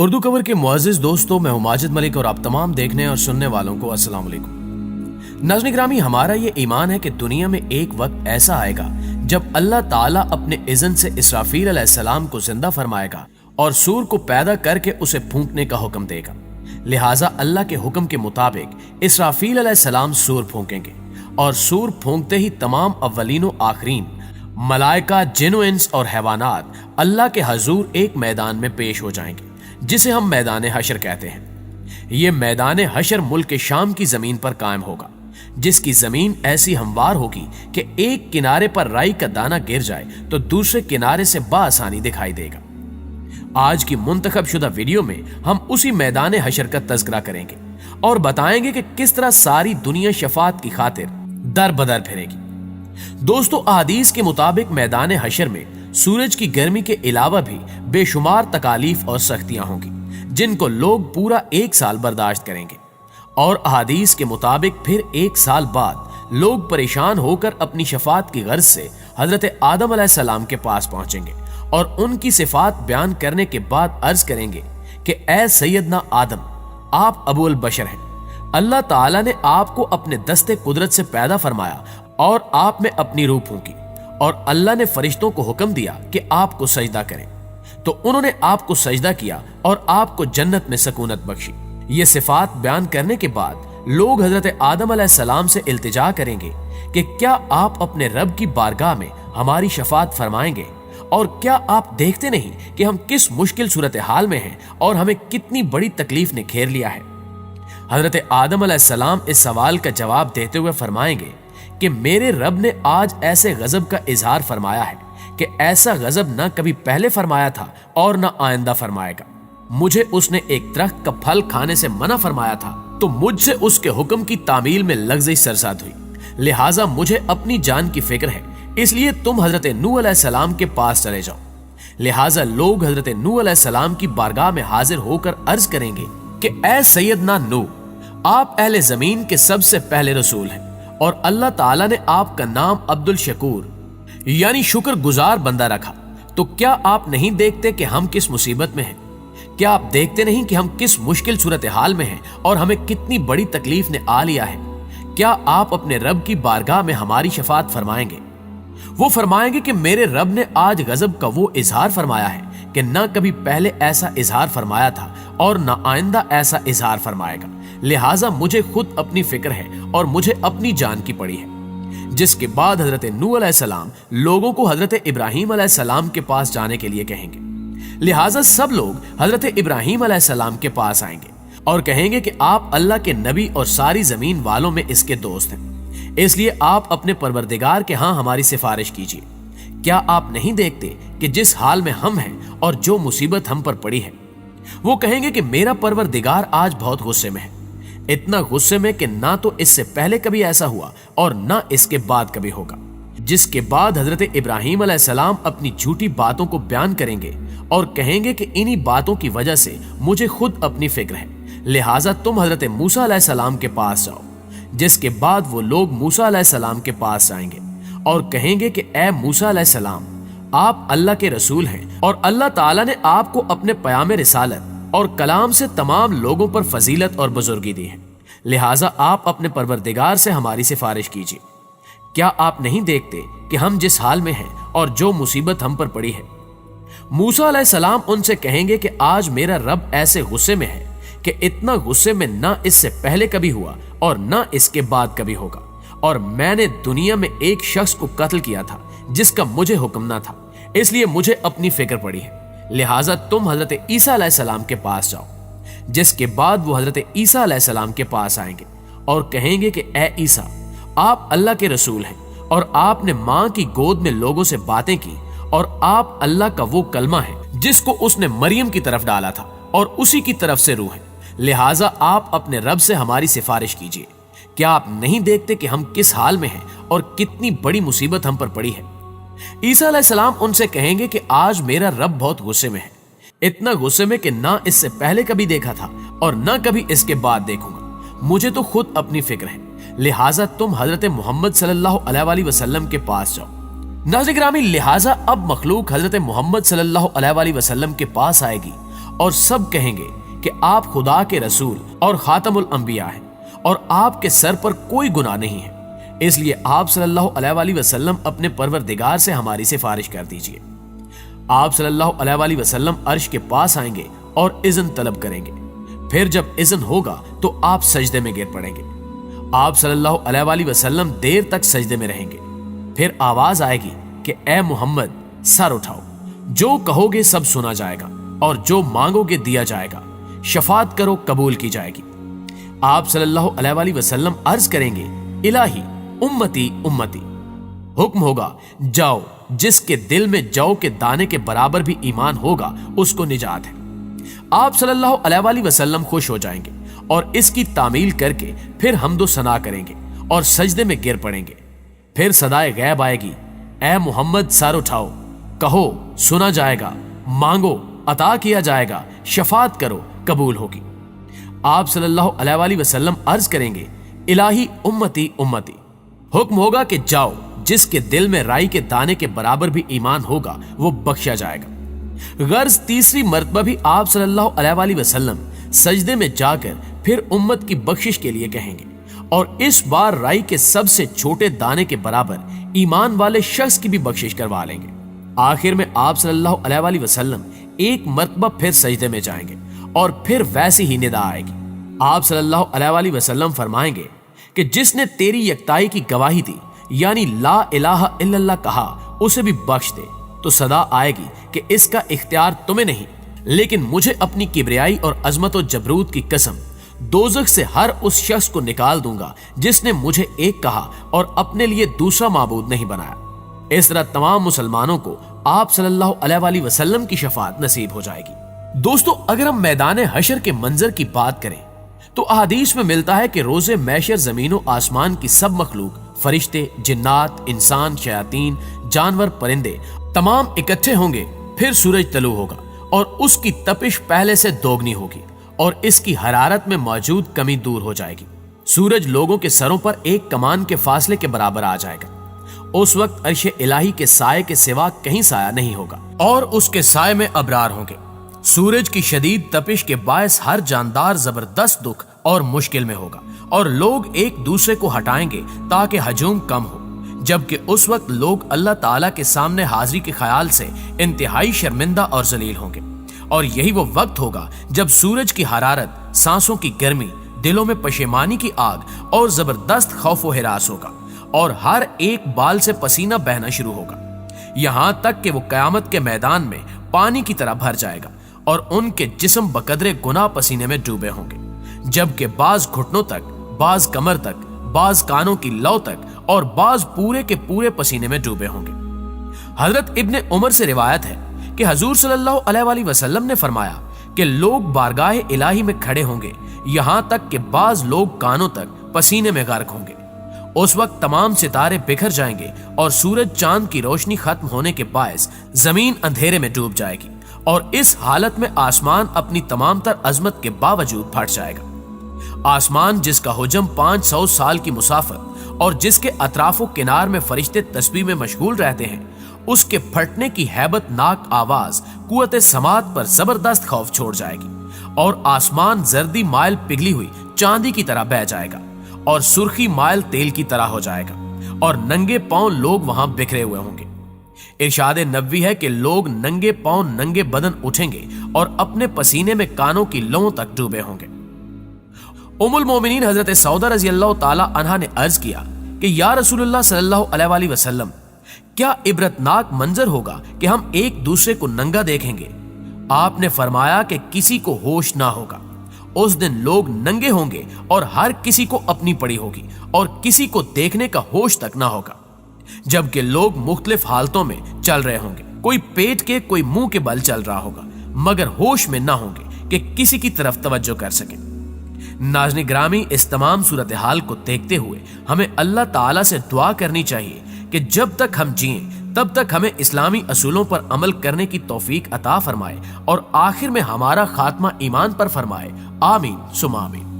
Urdu cover के मुअज़्ज़िज़ दोस्तों, मैं हूं माजिद मलिक और आप तमाम देखने और सुनने वालों को अस्सलाम वालेकुम। नाज़रीन ग्रामी, हमारा ये ईमान है कि दुनिया में एक वक्त ऐसा आएगा जब अल्लाह ताला अपने इज़्न से इसराफील अलैहिस्सलाम को जिंदा फरमाएगा और सूर को पैदा करके उसे फूंकने का हुक्म देगा। लिहाजा अल्लाह के हुक्म के मुताबिक इसराफील अलैहिस्सलाम सूर फूंकेंगे और सूर फूंकते ही तमाम अव्वलीन व आखरीन, मलाइका, जिन, इंस और हैवानात अल्लाह के हजूर एक मैदान में पेश हो जाएंगे जिसे हम मैदान हशर कहते हैं। ये मैदान हशर मुल्क शाम की जमीन पर कायम होगा, जिसकी जमीन ऐसी हमवार होगी कि एक किनारे पर राई का दाना गिर जाए तो दूसरे किनारे से बाआसानी दिखाई देगा। आज की मुंतखब शुदा वीडियो में हम उसी मैदान हशर का तज़किरा करेंगे और बताएंगे कि किस तरह सारी दुनिया शफात की खातिर दर बदर फिरेगी। दोस्तों, अहादीस के मुताबिक मैदान हशर में सूरज की गर्मी के अलावा भी बेशुमार तकालीफ और सख्तियां होंगी जिनको लोग पूरा एक साल बर्दाश्त करेंगे। और अहादीस के मुताबिक फिर एक साल बाद लोग परेशान होकर अपनी शफात की गर्ज से हजरत आदम अलैहिस्सलाम के पास पहुंचेंगे और उनकी सिफात बयान करने के बाद अर्ज करेंगे कि ए सैयदना आदम, आप अबुल बशर हैं। अल्लाह ताला ने आपको अपने दस्ते कुदरत से पैदा फरमाया और आप में अपनी रूह फूंकी और अल्लाह ने फरिश्तों को हुक्म दिया कि आपको सजदा करें, तो उन्होंने आपको सजदा किया और आपको जन्नत में सकूनत बख्शी। ये सिफात बयान करने के बाद लोग हजरत आदम अलैहिस्सलाम से इल्तिजा करेंगे कि क्या आप अपने रब की बारगाह में हमारी शफात फरमाएंगे, और क्या आप देखते नहीं कि हम किस मुश्किल सूरत हाल में हैं और हमें कितनी बड़ी तकलीफ ने घेर लिया है। हजरत आदम अलैहिस्सलाम इस सवाल का जवाब देते हुए फरमाएंगे कि मेरे रब ने आज ऐसे गजब का इजहार फरमाया है कि ऐसा गजब ना कभी पहले फरमाया था और ना आइंदा फरमाएगा। मुझे उसने एक दरख्त का फल खाने से मना फरमाया था तो मुझसे उसके हुक्म की तामील में लग्ज़ सरसाद हुई, लिहाजा मुझे अपनी जान की फिक्र है, इसलिए तुम हजरत नूह अलैहिस्सलाम के पास चले जाओ। लिहाजा लोग हजरत नूह अलैहिस्सलाम की बारगाह में हाजिर होकर अर्ज करेंगे कि ए सैयदना नूह, आप अहले जमीन के सबसे पहले रसूल हैं और अल्लाह ताला ने आपका नाम अब्दुल शकूर यानी शुक्र गुजार बंदा रखा, तो क्या आप नहीं देखते कि हम किस मुसीबत में हैं? क्या आप देखते नहीं कि हम किस मुश्किल सूरत हाल में हैं और हमें कितनी बड़ी तकलीफ ने आ लिया है? क्या आप अपने रब की बारगाह में हमारी शफात फरमाएंगे? वो फरमाएंगे कि मेरे रब ने आज गजब का वो इजहार फरमाया है कि ना कभी पहले ऐसा इजहार फरमाया था और ना आइंदा ऐसा इजहार फरमाएगा, लिहाजा मुझे खुद अपनी फिक्र है और मुझे अपनी जान की पड़ी है। जिसके बाद हजरत नूह अलैहिस्सलाम लोगों को हजरत इब्राहीम अलैहिस्सलाम के पास जाने के लिए कहेंगे। लिहाजा सब लोग हजरत इब्राहीम अलैहिस्सलाम के पास आएंगे और कहेंगे कि आप अल्लाह के नबी और सारी जमीन वालों में इसके दोस्त हैं, इसलिए आप अपने परवरदिगार के यहाँ हमारी सिफारिश कीजिए। क्या आप नहीं देखते कि जिस हाल में हम हैं और जो मुसीबत हम पर पड़ी है? वो कहेंगे कि मेरा परवरदिगार आज बहुत गुस्से में है, इतना गुस्से में कि ना तो इससे पहले कभी ऐसा हुआ और ना इसके बाद कभी होगा। जिसके बाद हजरत इब्राहीम अलैहिस्सलाम अपनी झूठी बातों को बयान करेंगे और कहेंगे कि इन्हीं बातों की वजह से मुझे खुद अपनी फिक्र है, लिहाजा तुम हजरत मूसा अलैहिस्सलाम के पास जाओ। जिसके बाद वो लोग मूसा अलैहिस्सलाम के पास जाएंगे और कहेंगे कि ए मूसा अलैहिस्सलाम, आप अल्लाह के रसूल हैं और अल्लाह ताला ने आपको अपने पयाम रिसालत और कलाम से तमाम लोगों पर फजीलत और बुजुर्गी दी है, लिहाजा आप अपने परवरदिगार से हमारी सिफारिश कीजिए। क्या आप नहीं देखते कि हम जिस हाल में हैं और जो मुसीबत हम पर पड़ी है? मूसा अलैहिस्सलाम उनसे कहेंगे कि आज मेरा रब ऐसे गुस्से में है कि इतना गुस्से में ना इससे पहले कभी हुआ और ना इसके बाद कभी होगा, और मैंने दुनिया में एक शख्स को कत्ल किया था जिसका मुझे हुक्म ना था, इसलिए मुझे अपनी फिक्र पड़ी है, लिहाजा तुम हजरत ईसा अलैहिस्सलाम के पास जाओ। जिसके बाद वो हजरत ईसा अलैहिस्सलाम के पास आएंगे और कहेंगे कि ए ईसा, आप अल्लाह के रसूल हैं और आपने माँ की गोद में लोगों से बातें की और आप अल्लाह का वो कलमा है जिसको उसने मरियम की तरफ डाला था और उसी की तरफ से रूह है, लिहाजा आप अपने रब से हमारी सिफारिश कीजिए। क्या आप नहीं देखते कि हम किस हाल में हैं और कितनी बड़ी मुसीबत हम पर पड़ी है? ईसा अलैहिस्सलाम उनसे कहेंगे कि आज मेरा रब बहुत गुस्से में है, इतना गुस्से में कि ना इससे पहले कभी देखा था और ना कभी इसके बाद देखूंगा, मुझे तो खुद अपनी फिक्र है, लिहाजा तुम हजरत मोहम्मद सल्लल्लाहु अलैहि वसल्लम के पास जाओ। नाज़रीन ग्रामी, लिहाजा अब मखलूक हजरत मोहम्मद सल्लल्लाहु अलैहि वसल्लम के पास आएगी اور سب کہیں گے کہ آپ خدا کے رسول اور خاتم الانبیاء ہیں اور آپ کے سر پر کوئی گناہ نہیں ہے، اس لیے آپ صلی اللہ علیہ وآلہ وسلم اپنے پروردگار سے ہماری سفارش کر دیجئے۔ آپ صلی اللہ علیہ وآلہ وسلم عرش کے پاس آئیں گے اور اذن طلب کریں گے، پھر جب اذن ہوگا تو آپ سجدے میں گر پڑیں گے۔ آپ صلی اللہ علیہ وآلہ وسلم دیر تک سجدے میں رہیں گے، پھر آواز آئے گی کہ اے محمد سر اٹھاؤ، جو کہو گے سب سنا جائے گا اور جو مانگو گے دیا جائے گا، شفاعت کرو قبول کی جائے گی۔ آپ صلی اللہ علیہ وآلہ وسلم عرض کریں گے الہی امتی امتی، حکم ہوگا جاؤ، جس کے دل میں جو کے دانے کے برابر بھی ایمان ہوگا اس کو نجات ہے۔ آپ صلی اللہ علیہ وآلہ وسلم خوش ہو جائیں گے اور اس کی تعمیل کر کے پھر حمد و ثنا کریں گے اور سجدے میں گر پڑیں گے۔ پھر صدائے غیب آئے گی، اے محمد سر اٹھاؤ، کہو سنا جائے گا، مانگو عطا کیا جائے گا، شفاعت کرو قبول ہوگی۔ آپ صلی اللہ علیہ وآلہ وسلم عرض کریں گے الہی امتی امتی، حکم ہوگا کہ جاؤ، جس کے دل میں رائی کے دانے کے برابر بھی ایمان ہوگا وہ بخشا جائے گا۔ غرض تیسری مرتبہ بھی آپ صلی اللہ علیہ وآلہ وسلم سجدے میں جا کر پھر امت کی بخشش کے لیے کہیں گے، اور اس بار رائی کے سب سے چھوٹے دانے کے برابر ایمان والے شخص کی بھی بخشش کروا لیں گے۔ آخر میں آپ صلی اللہ علیہ وآلہ وسلم ایک مرتبہ پھر سجدے میں جائیں گے اور پھر ویسی ہی ندا آئے گی۔ آپ صلی اللہ علیہ وآلہ وسلم فرمائیں گے کہ جس نے تیری یکتائی کی گواہی دی یعنی لا الہ الا اللہ کہا اسے بھی بخش دے، تو صدا آئے گی کہ اس کا اختیار تمہیں نہیں، لیکن مجھے اپنی کبریائی اور عظمت و جبروت کی قسم، دوزخ سے ہر اس شخص کو نکال دوں گا جس نے مجھے ایک کہا اور اپنے لیے دوسرا معبود نہیں بنایا۔ اس طرح تمام مسلمانوں کو آپ صلی اللہ علیہ وآلہ وسلم کی شفاعت نصیب ہو جائے گی۔ دوستو، اگر ہم میدان حشر کے منظر کی بات کریں تو احادیث میں ملتا ہے کہ روز محشر زمین و آسمان کی سب مخلوق، فرشتے، جنات، انسان، شیاطین، جانور، پرندے تمام اکٹھے ہوں گے۔ پھر سورج طلوع ہوگا اور اس کی تپش پہلے سے دوگنی ہوگی اور اس کی حرارت میں موجود کمی دور ہو جائے گی۔ سورج لوگوں کے سروں پر ایک کمان کے فاصلے کے برابر آ جائے گا۔ اس وقت عرش الہی کے سائے کے سوا کہیں سایہ نہیں ہوگا اور اس کے سائے میں ابرار ہوں گے۔ سورج کی شدید تپش کے باعث ہر جاندار زبردست دکھ اور مشکل میں ہوگا اور لوگ ایک دوسرے کو ہٹائیں گے تاکہ ہجوم کم ہو، جبکہ اس وقت لوگ اللہ تعالیٰ کے سامنے حاضری کے خیال سے انتہائی شرمندہ اور ذلیل ہوں گے۔ اور یہی وہ وقت ہوگا جب سورج کی حرارت، سانسوں کی گرمی، دلوں میں پشیمانی کی آگ اور زبردست خوف و ہراس ہوگا اور ہر ایک بال سے پسینہ بہنا شروع ہوگا، یہاں تک کہ وہ قیامت کے میدان میں پانی کی طرح بھر جائے گا اور ان کے جسم بقدرے گناہ پسینے میں ڈوبے ہوں گے، جبکہ بعض گھٹنوں تک، بعض کمر تک، بعض کانوں کی لو تک اور بعض پورے کے پورے پسینے میں ڈوبے ہوں گے۔ حضرت ابن عمر سے روایت ہے کہ حضور صلی اللہ علیہ وآلہ وسلم نے فرمایا کہ لوگ بارگاہ الہی میں کھڑے ہوں گے، یہاں تک کہ بعض لوگ کانوں تک پسینے میں غرق ہوں گے۔ اس وقت تمام ستارے بکھر جائیں گے اور سورج چاند کی روشنی ختم ہونے کے باعث زمین اندھیرے میں ڈوب جائے گی، اور اس حالت میں آسمان اپنی تمام تر عظمت کے باوجود پھٹ جائے گا۔ آسمان جس کا حجم 500 سال کی مسافت اور جس کے اطراف و کنار میں فرشتے تسبیح میں مشغول رہتے ہیں، اس کے پھٹنے کی ہیبت ناک آواز قوت سماعت پر زبردست خوف چھوڑ جائے گی، اور آسمان زردی مائل پگھلی ہوئی چاندی کی طرح بہہ جائے گا اور سرخی مائل تیل کی طرح ہو جائے گا، اور ننگے پاؤں لوگ وہاں بکھرے ہوئے ہوں گے۔ ارشاد نبوی ہے کہ لوگ ننگے پاؤں ننگے بدن اٹھیں گے اور اپنے پسینے میں کانوں کی لوؤں تک ڈوبے ہوں گے۔ ام المومنین حضرت سعودہ رضی اللہ تعالی عنہا نے عرض کیا کہ یا رسول اللہ صلی اللہ علیہ وآلہ وسلم، کیا عبرتناک منظر ہوگا کہ ہم ایک دوسرے کو ننگا دیکھیں گے؟ آپ نے فرمایا کہ کسی کو ہوش نہ ہوگا۔ اس دن لوگ ننگے ہوں گے اور ہر کسی کو اپنی پڑی ہوگی اور کسی کو دیکھنے کا ہوش تک نہ ہوگا، جبکہ لوگ مختلف حالتوں میں چل رہے ہوں گے، کوئی پیٹ کے کوئی منہ کے بل چل رہا ہوگا، مگر ہوش میں نہ ہوں گے کہ کسی کی طرف توجہ کر سکیں۔ ناظرین گرامی، اس تمام صورتحال کو دیکھتے ہوئے ہمیں اللہ تعالیٰ سے دعا کرنی چاہیے کہ جب تک ہم جئیں تب تک ہمیں اسلامی اصولوں پر عمل کرنے کی توفیق عطا فرمائے اور آخر میں ہمارا خاتمہ ایمان پر فرمائے۔ آمین ثم آمین۔